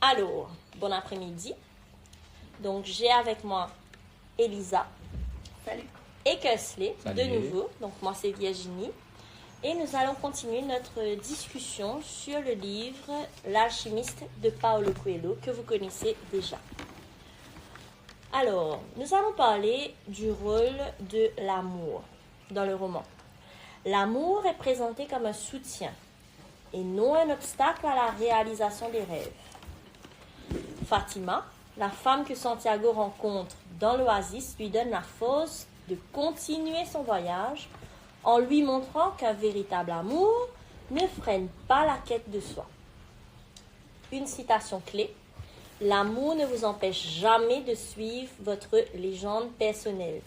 Alors, bon après-midi. Donc, j'ai avec moi Elisa. Salut. Et Kesley, Salut. de nouveau. Donc, moi, c'est Virginie. Et nous allons continuer notre discussion sur le livre L'Alchimiste de Paulo Coelho, que vous connaissez déjà. Alors, nous allons parler du rôle de l'amour dans le roman. L'amour est présenté comme un soutien et non un obstacle à la réalisation des rêves. Fatima, la femme que Santiago rencontre dans l'oasis, lui donne la force de continuer son voyage en lui montrant qu'un véritable amour ne freine pas la quête de soi. Une citation clé: l'amour ne vous empêche jamais de suivre votre légende personnelle.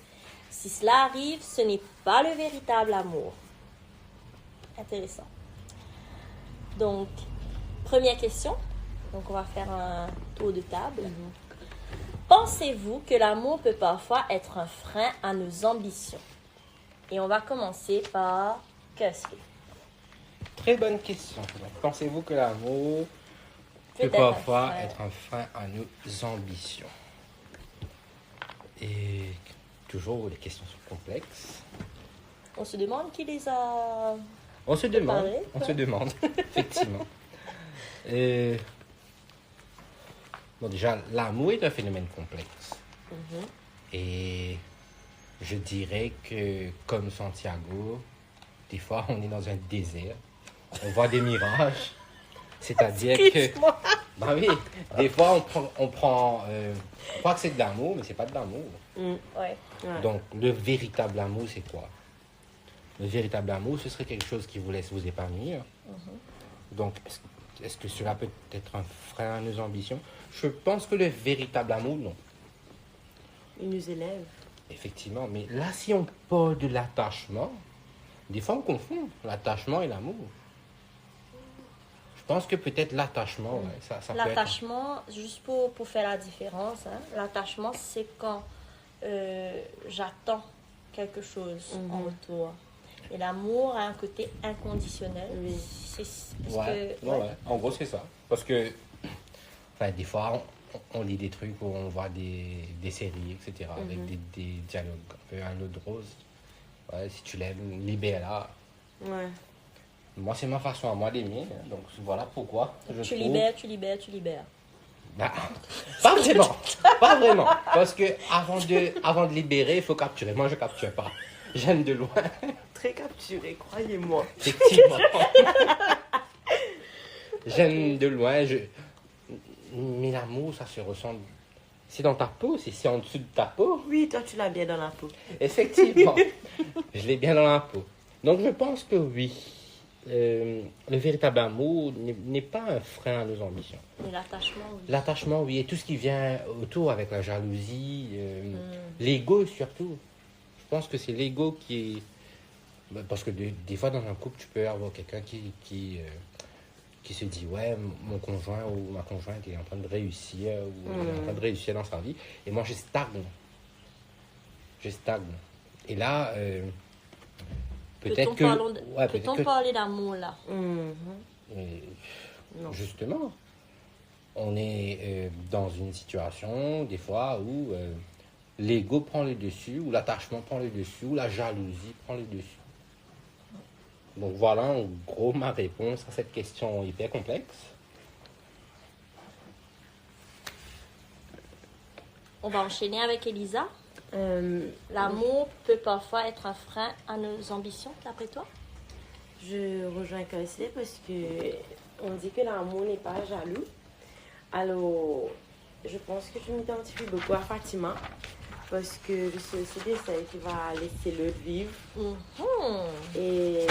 Si cela arrive, ce n'est pas le véritable amour. Intéressant. Donc, première question. Donc, on va faire un tour de table. Pensez-vous que l'amour peut parfois être un frein à nos ambitions? Et on va commencer par Kesley. Très bonne question. Donc, pensez-vous que l'amour peut Peut-être parfois un frein. être un frein à nos ambitions? Et toujours, les questions sont complexes. On se demande qui les a... On se demande, Préparé, ouais. effectivement. Bon, déjà, l'amour est un phénomène complexe. Et je dirais que, comme Santiago, des fois, on est dans un désert. On voit des mirages. C'est-à-dire que... Ben oui, des fois, on croit que c'est de l'amour, mais c'est pas de l'amour. Ouais. Donc, le véritable amour, c'est quoi? Le véritable amour, ce serait quelque chose qui vous laisse vous épanouir. Donc, est-ce que cela peut être un frein à nos ambitions? Je pense que le véritable amour, non. Il nous élève. Effectivement, mais là, si on parle de l'attachement, des fois, on confond l'attachement et l'amour. Je pense que peut-être l'attachement, ouais, ça peut être... L'attachement, juste pour faire la différence, hein, l'attachement, c'est quand j'attends quelque chose en retour. Et l'amour a un côté inconditionnel. Oui. Ouais. En gros, c'est ça. Parce que, enfin, des fois, on lit des trucs où on voit des séries, etc., avec des dialogues un peu à l'eau de rose. Ouais, si tu l'aimes, libère-la. Ouais. Moi, c'est ma façon à moi d'aimer. Donc, voilà pourquoi je Tu trouve... libères. Bah, pas vraiment. Pas vraiment. Parce que avant de libérer, il faut capturer. Moi, je capture pas. J'aime de loin. Très capturé, croyez-moi. Effectivement. J'aime de loin. Mais l'amour, ça se ressent. C'est dans ta peau, c'est en dessous de ta peau. Oui, toi, tu l'as bien dans la peau. Effectivement. Je l'ai bien dans la peau. Donc, je pense que oui. Le véritable amour n'est pas un frein à nos ambitions. Mais l'attachement, oui. L'attachement, oui, et tout ce qui vient autour avec la jalousie, l'ego surtout. Je pense que c'est l'ego qui est... Parce que des fois, dans un couple, tu peux avoir quelqu'un qui se dit, ouais, mon conjoint ou ma conjointe est en train de réussir, ou est en train de réussir dans sa vie, et moi, je stagne. Et là, peut-être que... ouais, peut-être Peut-on que parler d'amour, là? justement, on est dans une situation, des fois, où l'ego prend le dessus, ou l'attachement prend le dessus, ou la jalousie prend le dessus. Donc voilà, en gros, ma réponse à cette question hyper complexe. On va enchaîner avec Elisa. L'amour peut parfois être un frein à nos ambitions, d'après toi? Je rejoins Kesley parce que on dit que l'amour n'est pas jaloux. Alors, je pense que je m'identifie beaucoup à Fatima parce que je suis aussi de celle qui va laisser l'autre vivre et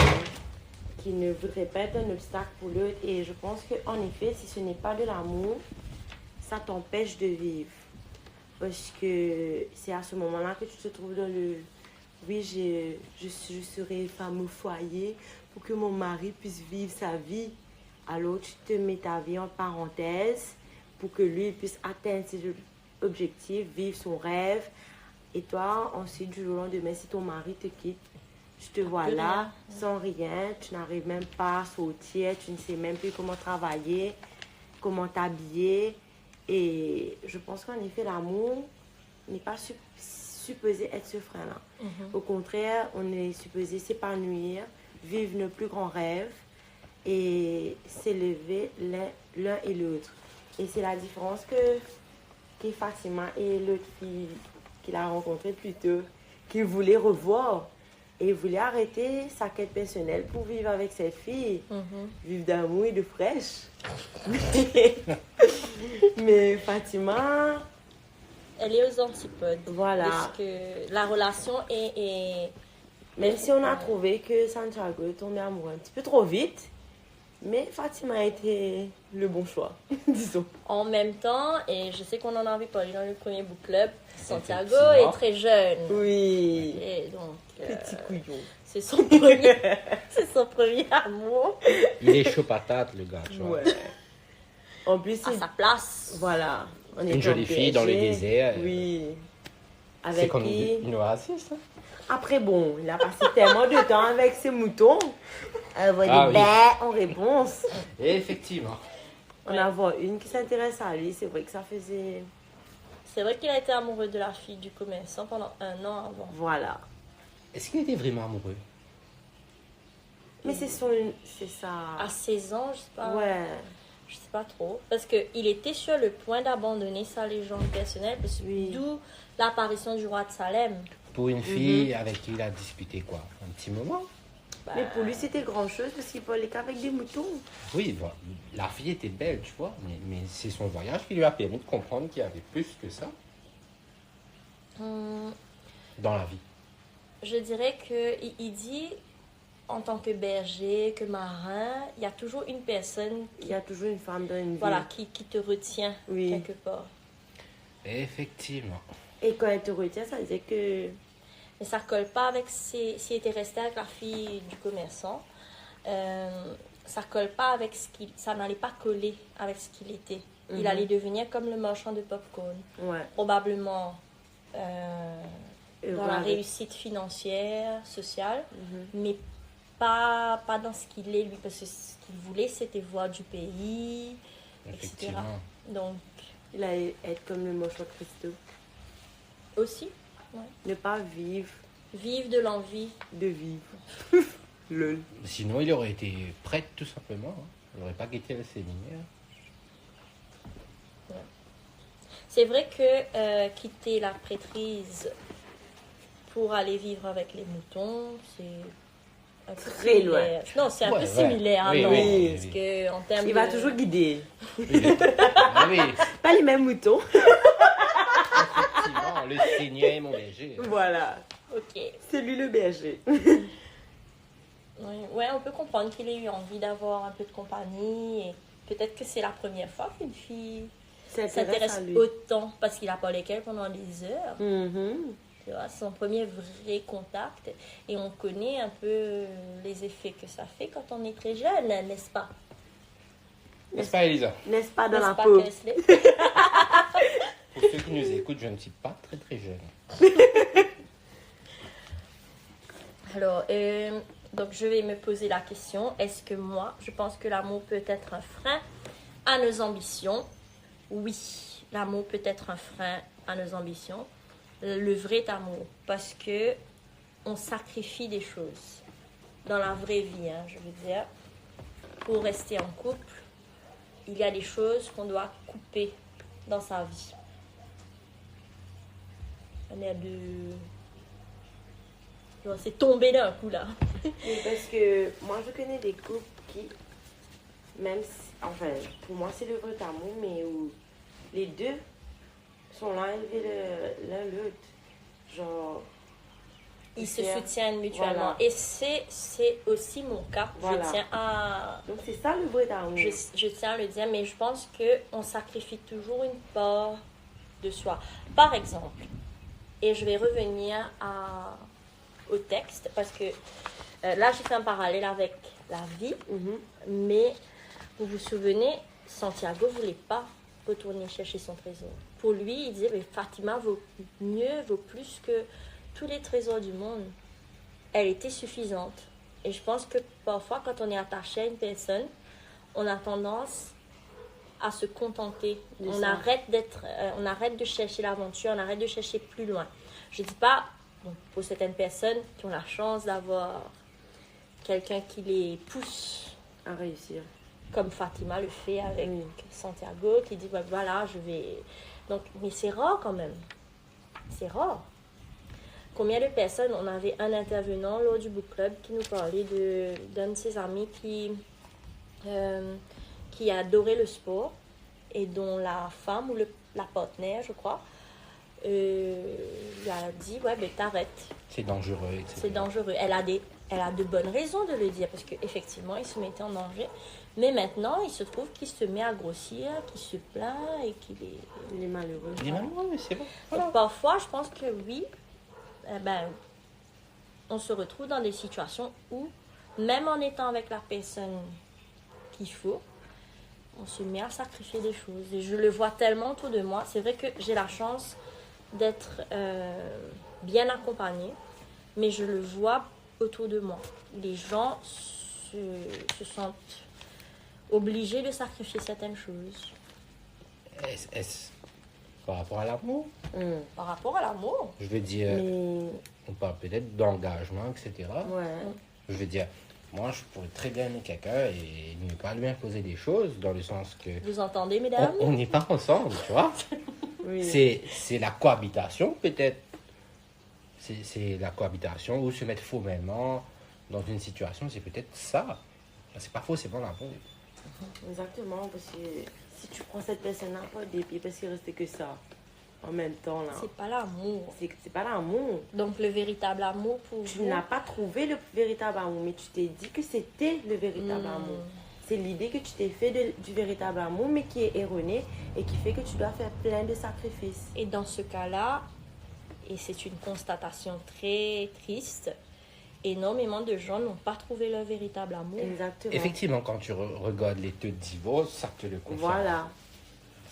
qui ne voudrait pas être un obstacle pour l'autre. Et je pense qu'en effet, si ce n'est pas de l'amour, ça t'empêche de vivre. Parce que c'est à ce moment-là que tu te trouves dans le... Oui, je serai femme au foyer pour que mon mari puisse vivre sa vie. Alors, tu te mets ta vie en parenthèse pour que lui puisse atteindre ses objectifs, vivre son rêve. Et toi, ensuite, du jour au lendemain, si ton mari te quitte, tu te vois là, sans rien, tu n'arrives même pas à sortir, tu ne sais même plus comment travailler. comment t'habiller. Et je pense qu'en effet, l'amour n'est pas supposé être ce frein-là. Au contraire, on est supposé s'épanouir, vivre nos plus grands rêves et s'élever l'un et l'autre. Et c'est la différence que Fatima et l'autre fille qu'il a rencontrée plus tôt, qu'il voulait revoir et voulait arrêter sa quête personnelle pour vivre avec cette fille, vivre d'amour et de fraîche. Mais Fatima, Elle est aux antipodes. Voilà. Parce que la relation est... Même si on a trouvé que Santiago est tombé amoureux un petit peu trop vite, mais Fatima a été le bon choix, disons. En même temps, et je sais qu'on en avait parlé dans le premier book club, Santiago Effectivement. est très jeune. Oui, Et donc, petit couillon. c'est son premier, c'est son premier amour Il est chaud patate, le gars, tu vois. Ouais. En plus, à sa place. voilà. On Une était jolie en fille dans le PSG. désert. Oui. C'est Avec comme qui... une oasis, ça. Après, bon, il a passé tellement de temps avec ses moutons. Elle voit Ah des oui. bêtes en réponse. Effectivement. On a voir une qui s'intéresse à lui. C'est vrai que ça faisait... C'est vrai qu'il a été amoureux de la fille du commerçant pendant 1 an avant. Voilà. Est-ce qu'il était vraiment amoureux? Mais c'est ça. À 16 ans, je sais pas. Ouais. Je sais pas trop. Parce qu'il était sur le point d'abandonner sa légende personnelle. Parce que Oui. d'où l'apparition du roi de Salem. Pour une fille avec qui il a discuté quoi? Un petit moment? Bah, Mais pour lui, c'était grand-chose parce qu'il parlait qu'avec des moutons. Oui, bon, la fille était belle, tu vois, mais c'est son voyage qui lui a permis de comprendre qu'il y avait plus que ça hum, dans la vie. je dirais qu'il dit, en tant que berger, que marin, il y a toujours une personne Il y a toujours une femme dans une vie. voilà, qui te retient Oui. quelque part. Effectivement. Et quand elle te retient, ça veut dire que... Mais ça colle pas avec s'il était resté avec la fille du commerçant. Ça colle pas avec ça n'allait pas coller avec ce qu'il était. Il allait devenir comme le marchand de popcorn. Ouais. Probablement Et dans voilà. la réussite financière, sociale, mais pas dans ce qu'il est lui, parce que ce qu'il voulait c'était voir du pays, etc. Effectivement. Donc Il allait être comme le moche de Christo. aussi, Ne pas vivre vivre de l'envie. de vivre. Lol. Sinon, il aurait été prêtre tout simplement. Hein. Il n'aurait pas quitté le séminaire. C'est vrai que quitter la prêtrise pour aller vivre avec les moutons, c'est un peu Très similaire. loin. Non, c'est un Ouais, peu ouais. similaire. Oui, non, oui, parce oui. que en termes Il va toujours guider. Ah oui, Pas les mêmes moutons. effectivement, le seigneur est mon berger. Voilà. Ok. C'est lui le berger. Oui, ouais, on peut comprendre qu'il ait eu envie d'avoir un peu de compagnie et peut-être que c'est la première fois qu'une fille s'intéresse à lui. autant parce qu'il a parlé avec elle pendant des heures. Mhm. Tu vois, c'est son premier vrai contact et on connaît un peu les effets que ça fait quand on est très jeune, n'est-ce pas? N'est-ce pas, Elisa? N'est-ce pas dans N'est-ce la pas, peau? Kesley? Pour ceux qui nous écoutent, je ne suis pas très très jeune. Alors, donc je vais me poser la question, est-ce que moi, je pense que l'amour peut être un frein à nos ambitions? Oui, l'amour peut être un frein à nos ambitions. Le vrai amour, parce que on sacrifie des choses dans la vraie vie, hein, je veux dire. Pour rester en couple, il y a des choses qu'on doit couper dans sa vie. Un air de... Genre, c'est tombé d'un coup là. Oui, parce que moi, je connais des couples qui, même si, enfin, pour moi, c'est le vrai amour, mais où les deux sont là élevés l'un l'autre. Genre, Ils se c'est- soutiennent mutuellement. voilà. Et c'est aussi mon cas. Voilà. Je tiens à... donc c'est ça le vrai amour. Je tiens à le dire, mais je pense qu'on sacrifie toujours une part de soi. Par exemple, et je vais revenir au texte, parce que là, j'ai fait un parallèle avec la vie, Mhm. mais vous vous souvenez, Santiago ne voulait pas retourner chercher son trésor. Pour lui, il disait, mais Fatima vaut plus que tous les trésors du monde. Elle était suffisante. Et je pense que parfois, quand on est attaché à une personne, on a tendance à se contenter. De On ça. arrête de chercher l'aventure, on arrête de chercher plus loin. Je dis pas, bon, pour certaines personnes qui ont la chance d'avoir quelqu'un qui les pousse, À réussir. comme Fatima le fait avec Oui. Santiago, qui dit, bah, voilà, je vais... Donc, mais c'est rare quand même. C'est rare. Combien de personnes, on avait un intervenant lors du book club qui nous parlait d'un de ses amis qui adorait le sport et dont la femme ou la partenaire, je crois, lui a dit, ouais, ben t'arrêtes, C'est dangereux, etc. c'est dangereux. Elle a de bonnes raisons de le dire parce qu'effectivement, il se mettait en danger. Mais maintenant, il se trouve qu'il se met à grossir, qu'il se plaint et qu'il est... Il est malheureux. Il dit, non, mais c'est bon. Voilà. Donc, parfois, je pense que oui, on se retrouve dans des situations où, même en étant avec la personne qu'il faut, on se met à sacrifier des choses. Et je le vois tellement autour de moi. C'est vrai que j'ai la chance d'être bien accompagnée, mais je le vois autour de moi. Les gens se sentent obligés de sacrifier certaines choses. Est-ce par rapport à l'amour? Par rapport à l'amour, Je veux dire, Mais, on parle peut-être d'engagement, etc. ouais. Je veux dire, moi, je pourrais très bien aimer quelqu'un et ne pas lui imposer des choses, dans le sens que vous entendez, mesdames? on n'est pas ensemble, tu vois. Oui. C'est la cohabitation, peut-être. C'est la cohabitation ou se mettre formellement dans une situation, c'est peut-être ça. C'est pas forcément l'amour. Exactement, parce que si tu prends cette personne-là pas des pieds parce qu'il restait que ça, en même temps, là, C'est pas l'amour. c'est pas l'amour. Donc le véritable amour pour Tu vous, n'as pas trouvé le véritable amour, mais tu t'es dit que c'était le véritable amour. C'est l'idée que tu t'es fait du véritable amour, mais qui est erronée et qui fait que tu dois faire plein de sacrifices. Et dans ce cas-là, et c'est une constatation très triste, énormément de gens n'ont pas trouvé leur véritable amour. Exactement. Effectivement, quand tu regardes les taux de divorce, ça te le confirme. Voilà.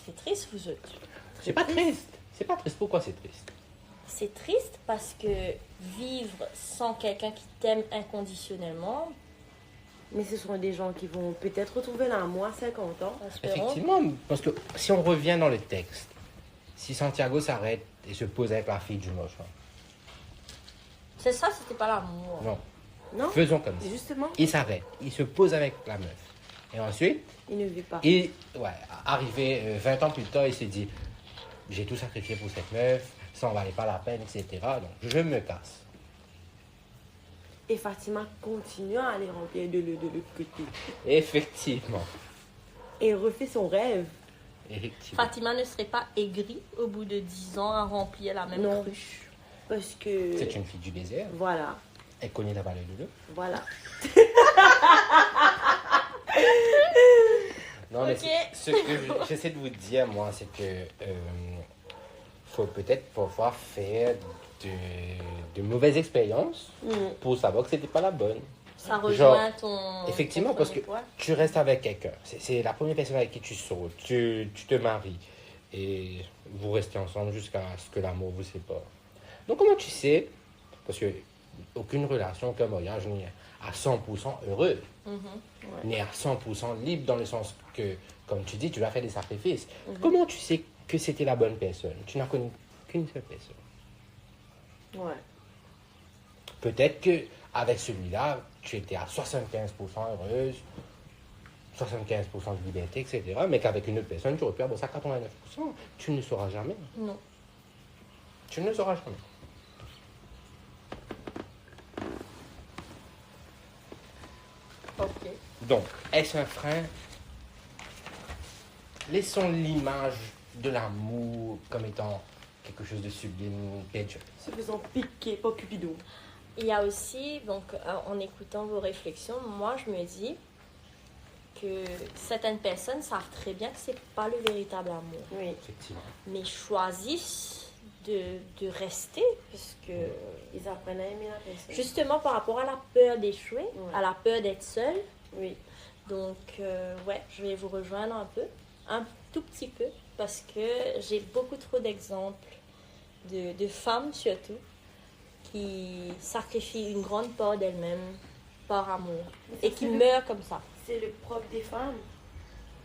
C'est triste, vous autres. C'est pas triste. C'est pas triste. Pourquoi c'est triste? C'est triste parce que vivre sans quelqu'un qui t'aime inconditionnellement, Mais ce sont des gens qui vont peut-être retrouver l'amour à 50 ans. espérons, Effectivement, parce que si on revient dans le texte, si Santiago s'arrête et se pose avec la fille du moche, c'est ça, c'était pas l'amour. non, Non? faisons comme ça. Justement, Il s'arrête, il se pose avec la meuf. Et ensuite, il ne vit pas. arrivé 20 ans plus tard, il s'est dit, j'ai tout sacrifié pour cette meuf, ça en valait pas la peine, etc. Donc, je me casse. Et Fatima continue à aller remplir de l'autre côté. Effectivement. Et refait son rêve. Effectivement. Fatima ne serait pas aigrie au bout de 10 ans à remplir la même Non. cruche. Parce que... C'est une fille du désert. Voilà. Elle connaît la vallée de l'eau. Voilà. Non, mais Ok. ce que j'essaie de vous dire, moi, c'est que faut peut-être parfois faire de mauvaises expériences pour savoir que c'était pas la bonne. Ça rejoint Genre, ton... Effectivement, ton parce que premier point. tu restes avec quelqu'un. C'est la première personne avec qui tu sors. Tu te maries. Et vous restez ensemble jusqu'à ce que l'amour vous sépare. Donc, comment tu sais? Parce que aucune relation, aucun mariage n'est à 100% heureux. N'est à 100% libre dans le sens que, comme tu dis, tu vas faire des sacrifices. Comment tu sais que c'était la bonne personne? Tu n'as connu qu'une seule personne. Ouais. Peut-être que avec celui-là, tu étais à 75% heureuse, 75% de liberté, etc. Mais qu'avec une autre personne, tu aurais pu avoir ça à 89%. Tu ne le sauras jamais. Non. Tu ne le sauras jamais. Ok. Donc, est-ce un frein? Laissons l'image de l'amour comme étant quelque chose de sublime, perdu. Se faisant piquer par Cupidon. Il y a aussi, donc, en écoutant vos réflexions, moi, je me dis que certaines personnes savent très bien que c'est pas le véritable amour, Oui. Effectivement. mais choisissent de rester, parce que Ils apprennent à aimer la personne. justement par rapport à la peur d'échouer, Ouais. à la peur d'être seul. Oui. Donc, ouais, je vais vous rejoindre un tout petit peu, parce que j'ai beaucoup trop d'exemples de femmes surtout qui sacrifient une grande part d'elles-mêmes par amour Mais ça, et qui c'est le- meurent comme ça. C'est le propre des femmes.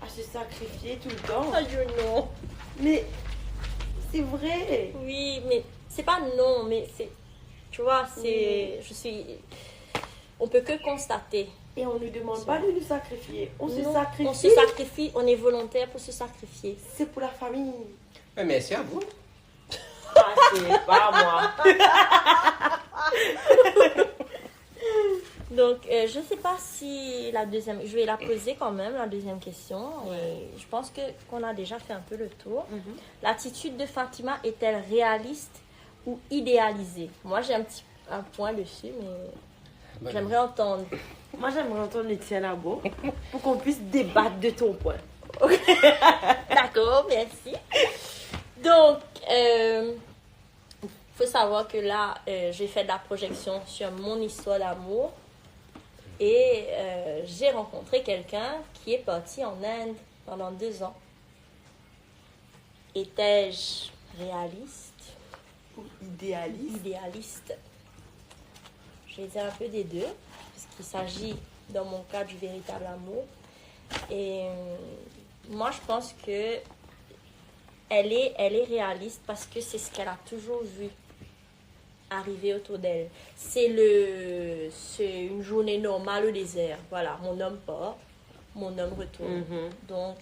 à se sacrifier tout le temps. Oh Dieu, non. Mais c'est vrai. Oui, mais c'est pas non, mais c'est... Tu vois, c'est... On peut que constater. Et on ne demande pas de nous sacrifier. On se Non, sacrifie. on se sacrifie, on est volontaire pour se sacrifier. C'est pour la famille. Ouais, mais c'est à vous. Ah, c'est pas moi. Donc, je ne sais pas si la deuxième... Je vais la poser quand même, la deuxième question. Et je pense qu'on a déjà fait un peu le tour. L'attitude de Fatima est-elle réaliste ou idéalisée? Moi, j'ai un point dessus, mais j'aimerais entendre. Moi, j'aimerais entendre Étienne Labo pour qu'on puisse débattre de ton point. D'accord, merci. Donc, faut savoir que là, j'ai fait de la projection sur mon histoire d'amour et j'ai rencontré quelqu'un qui est parti en Inde pendant 2 ans. Étais-je réaliste Ou idéaliste. idéaliste? Je vais dire un peu des deux, puisqu'il s'agit, dans mon cas, du véritable amour. Et moi, je pense que elle est réaliste parce que c'est ce qu'elle a toujours vu arriver autour d'elle. C'est une journée normale au désert. Voilà, mon homme part, mon homme retourne. Donc,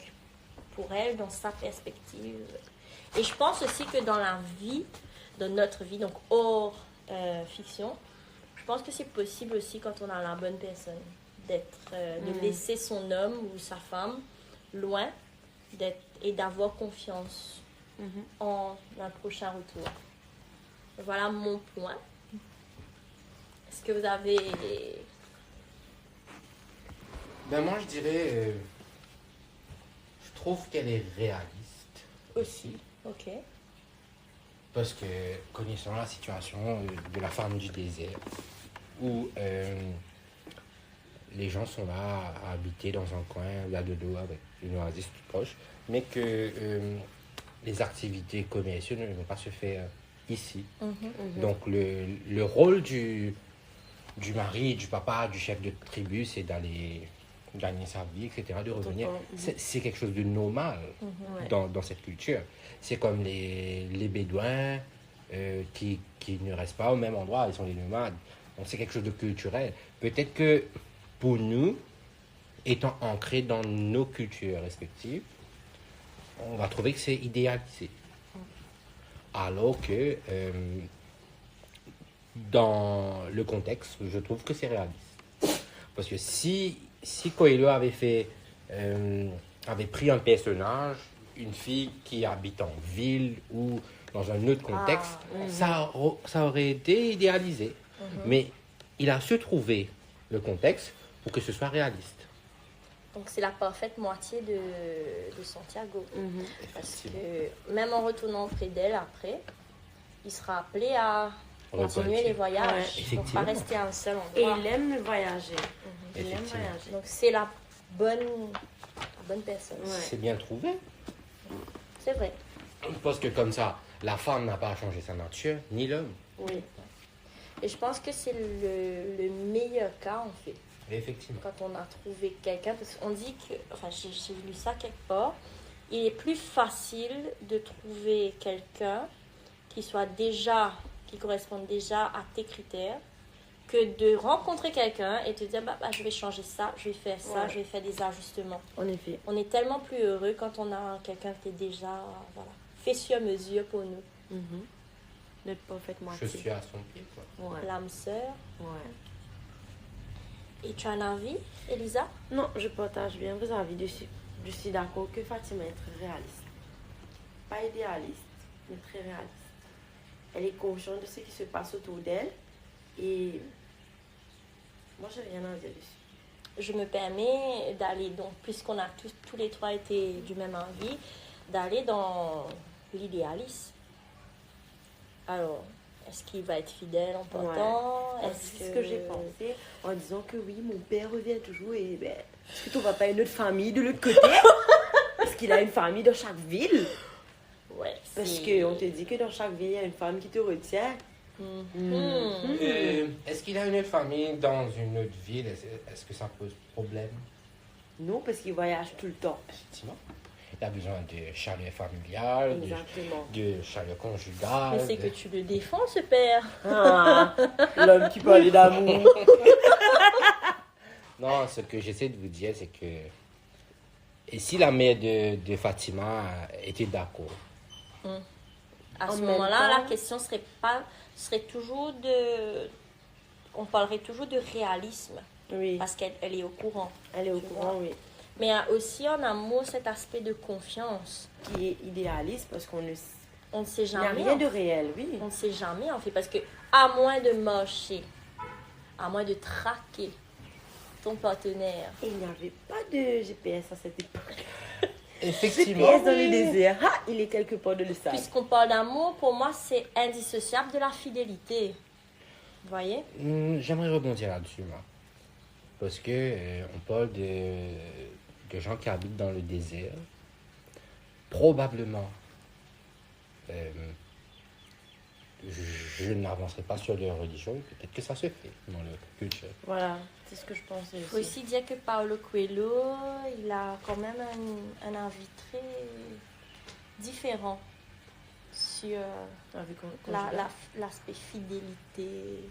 pour elle, dans sa perspective. Et je pense aussi que dans la vie, dans notre vie, donc hors fiction, je pense que c'est possible aussi quand on a la bonne personne de laisser son homme ou sa femme loin et d'avoir confiance en un prochain retour. Voilà mon point. Est-ce que vous avez... Ben moi, je dirais... je trouve qu'elle est réaliste aussi. Ok. Parce que, connaissant la situation de la femme du désert, où les gens sont là à habiter dans un coin là de dos avec une oasis toute proche, mais que les activités commerciales ne vont pas se faire ici. Donc le rôle du mari, du papa, du chef de tribu, c'est d'aller gagner sa vie, etc., de revenir. C'est quelque chose de normal dans cette culture. C'est comme les Bédouins qui ne restent pas au même endroit, ils sont les nomades. Donc c'est quelque chose de culturel. Peut-être que pour nous, étant ancrés dans nos cultures respectives, on va trouver que c'est idéalisé. Alors que dans le contexte, je trouve que c'est réaliste. Parce que si Coelho avait pris un personnage, une fille qui habite en ville ou dans un autre contexte, ça aurait été idéalisé. Mais il a su trouver le contexte pour que ce soit réaliste. Donc c'est la parfaite moitié de Santiago. Parce que même en retournant auprès d'elle après, il sera appelé à continuer les voyages. Donc pas rester à un seul endroit. Et il aime voyager. Il aime voyager. Donc c'est la bonne personne. C'est bien trouvé. C'est vrai. Parce que comme ça, la femme n'a pas à changer sa nature, ni l'homme. Oui. Et je pense que c'est le meilleur cas, en fait. Effectivement. Quand on a trouvé quelqu'un, parce qu'on dit que, enfin, j'ai lu ça quelque part, il est plus facile de trouver quelqu'un qui corresponde déjà à tes critères, que de rencontrer quelqu'un et te dire, je vais changer ça, je vais faire ça, je vais faire des ajustements. En effet. On est tellement plus heureux quand on a quelqu'un qui est déjà, fait sur mesure pour nous. Notre parfaite Je moitié. suis à son pied, quoi. L'âme sœur. Ouais. Et tu as un avis, Elisa? Non, je partage bien vos avis dessus. Je suis d'accord que Fatima est très réaliste. Pas idéaliste, mais très réaliste. Elle est consciente de ce qui se passe autour d'elle. Et moi, j'ai rien à dire dessus. Je me permets d'aller, donc, puisqu'on a tous les trois été du même avis, d'aller dans l'idéalisme. Alors, est-ce qu'il va être fidèle en partant? C'est ce que j'ai pensé en disant que oui, mon père revient toujours et est-ce que ton papa a une autre famille de l'autre côté? Est-ce qu'il a une famille dans chaque ville? Ouais. Parce qu'on te dit que dans chaque ville, il y a une femme qui te retient. Est-ce qu'il a une autre famille dans une autre ville? Est-ce que ça pose problème? Non, parce qu'il voyage tout le temps. Effectivement. Il a besoin de chaleur familiale, Exactement. de chaleur conjugale. Mais c'est que tu le défends, ce père. Ah, l'homme qui parlait d'amour. Non, ce que j'essaie de vous dire, c'est que... Et si la mère de Fatima était d'accord, À En ce même moment-là, temps- la question serait toujours de... On parlerait toujours de réalisme, Oui, parce qu'elle est au courant. elle est au Tu courant, vois. oui. Mais il y a aussi en amour cet aspect de confiance. Qui est idéaliste parce qu'on ne... On ne sait Il n'y a jamais. rien en de fait. réel, oui. On ne sait jamais, en fait, parce que à moins de marcher, à moins de traquer ton partenaire, Et il n'y avait pas de GPS à cette époque. effectivement, GPS dans le désert. Ah, il est quelque part de le sable. puisqu'on parle d'amour, pour moi, c'est indissociable de la fidélité. Vous voyez? J'aimerais rebondir là-dessus, moi. Parce que on parle de gens qui habitent dans le désert. Probablement, je n'avancerai pas sur leur religion. Peut-être que ça se fait dans leur culture. Voilà, c'est ce que je pensais Il faut aussi. aussi dire que Paulo Coelho, il a quand même un avis très différent sur Avec l'aspect fidélité.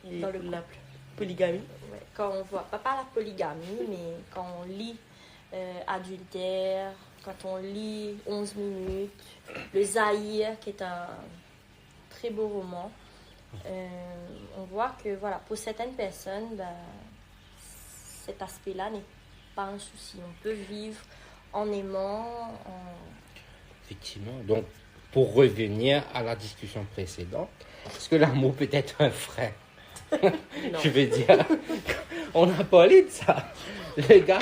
Et dans le la couple. polygamie. Ouais, quand on voit, pas la polygamie, mais quand on lit Adultère, quand on lit 11 minutes, Le Zaïre, qui est un très beau roman, on voit que voilà, pour certaines personnes, ben, cet aspect-là n'est pas un souci. On peut vivre en aimant, Effectivement. Donc, pour revenir à la discussion précédente, est-ce que l'amour peut être un frein? Non. Je veux dire, on a parlé de ça. Le gars,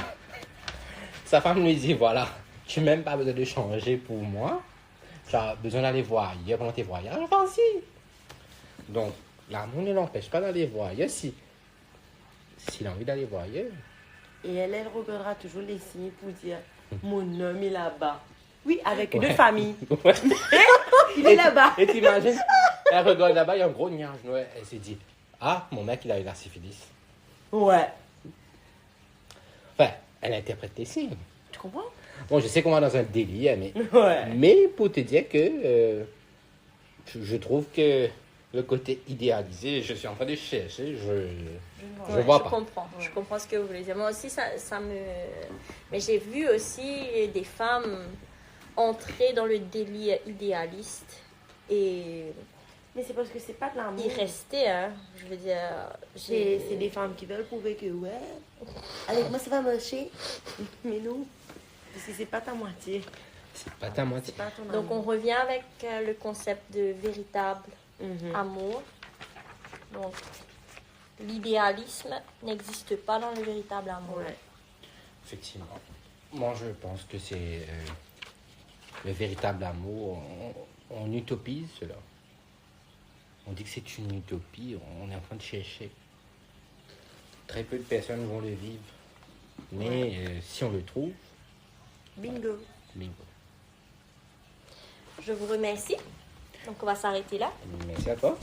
sa femme lui dit, voilà, tu n'as même pas besoin de changer pour moi. Tu as besoin d'aller voir ailleurs pendant tes voyages. Vas-y. Donc, l'amour ne l'empêche pas d'aller voir ailleurs s'il a envie d'aller voir ailleurs. Et elle regardera toujours les signes pour dire mon homme est là-bas. Oui, avec une Ouais. famille. Ouais. Il est là-bas. Et t'imagines, elle regarde là-bas, il y a un gros nuage noir. Elle s'est dit, ah, mon mec, il a eu la syphilis. Ouais. Enfin, elle interprète les signes. Tu comprends? Bon, je sais qu'on va dans un délire, Ouais. mais pour te dire que je trouve que le côté idéalisé, je suis en train de chercher, je vois pas. comprends. Je comprends ce que vous voulez dire. Moi aussi, ça me... Mais j'ai vu aussi des femmes entrer dans le délire idéaliste et Mais c'est parce que c'est pas de l'amour. y rester, hein. Je veux dire... C'est des femmes qui veulent prouver que ouais, avec moi ça va marcher. Mais non. Parce que c'est pas ta moitié. C'est pas ta moitié. C'est pas ton Donc on amour. revient avec le concept de véritable Mhm. amour. Donc l'idéalisme n'existe pas dans le véritable amour. Ouais. Effectivement. Moi, je pense que c'est le véritable amour. On utopise cela. On dit que c'est une utopie. On est en train de chercher. Très peu de personnes vont le vivre. Mais si on le trouve, Bingo. bingo. Je vous remercie. Donc on va s'arrêter là. Merci à toi.